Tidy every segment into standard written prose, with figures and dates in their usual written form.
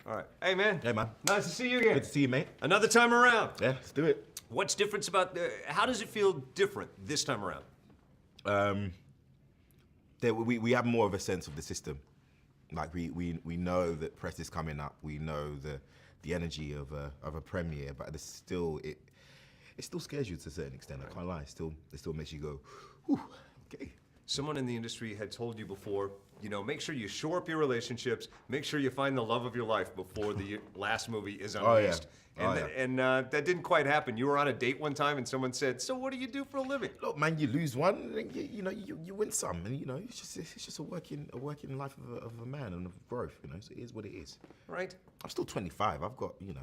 All right. Hey, man. Hey, man. Nice to see you again. Good to see you, mate. Another time around. Yeah, let's do it. What's different about, how does it feel different this time around? We have more of a sense of the system. Like we know that press is coming up. We know the energy of a premiere, but it still scares you to a certain extent. I can't lie. It still makes you go, whew, okay. Someone in the industry had told you before, you know, make sure you shore up your relationships, make sure you find the love of your life before the last movie is unleashed. And that didn't quite happen. You were on a date one time and someone said, so what do you do for a living? Look, man, you lose one, and you win some, and it's just a working life of a man and of growth. So it is what it is. Right. I'm still 25. You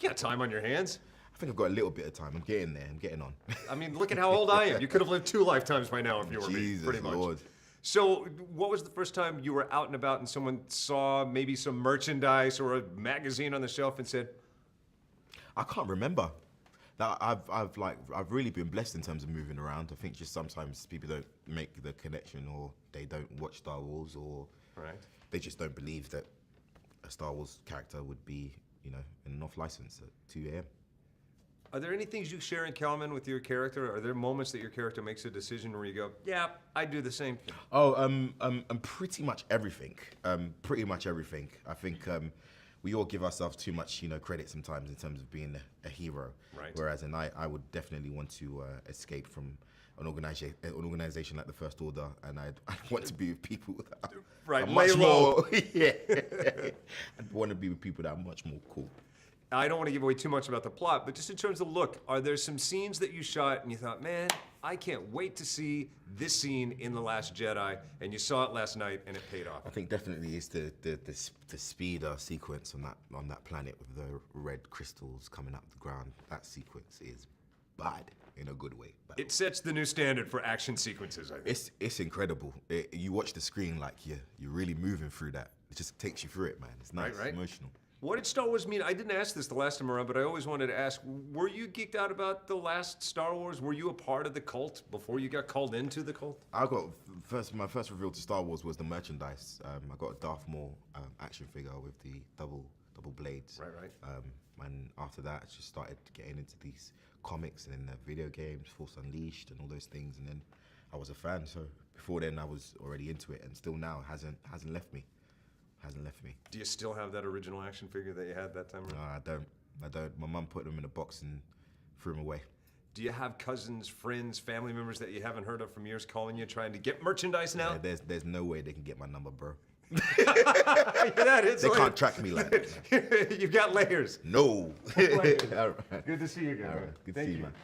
got time on your hands. I think I've got a little bit of time. I'm getting there. I'm getting on. I mean, look at how old I am. You could have lived 2 lifetimes by now if you were me, pretty much. Lord. So, what was the first time you were out and about and someone saw maybe some merchandise or a magazine on the shelf and said, I can't remember. That I've really been blessed in terms of moving around. I think just sometimes people don't make the connection, or they don't watch Star Wars, or they just don't believe that a Star Wars character would be, in an off license at 2 a.m. Are there any things you share in common with your character? Are there moments that your character makes a decision where you go, yeah, I do the same thing? Oh, pretty much everything. Pretty much everything. I think we all give ourselves too much, credit sometimes in terms of being a hero. Right. Whereas, I would definitely want to escape from an organization like the First Order, and I'd want to be with people that are much more. Yeah. I'd want to be with people that are much more cool. I don't want to give away too much about the plot, but just in terms of look, are there some scenes that you shot and you thought, man, I can't wait to see this scene in The Last Jedi, and you saw it last night and it paid off? I think definitely is the speeder sequence on that planet with the red crystals coming up the ground. That sequence is bad in a good way. It sets the new standard for action sequences, I think. It's incredible. You watch the screen like you're really moving through that. It just takes you through it, man. It's nice, right. Emotional. What did Star Wars mean? I didn't ask this the last time around, but I always wanted to ask, were you geeked out about the last Star Wars? Were you a part of the cult before you got called into the cult? My first reveal to Star Wars was the merchandise. I got a Darth Maul action figure with the double blades. Right. And after that, I just started getting into these comics and then the video games, Force Unleashed and all those things. And then I was a fan. So before then, I was already into it, and still now hasn't left me. Do you still have that original action figure that you had that time around? No, I don't. My mum put them in a box and threw them away. Do you have cousins, friends, family members that you haven't heard of from years calling you trying to get merchandise now? Yeah, there's no way they can get my number, bro. They can't track me like that, man. You've got layers. No. All right. Good to see you again. All right. Good to see you, man.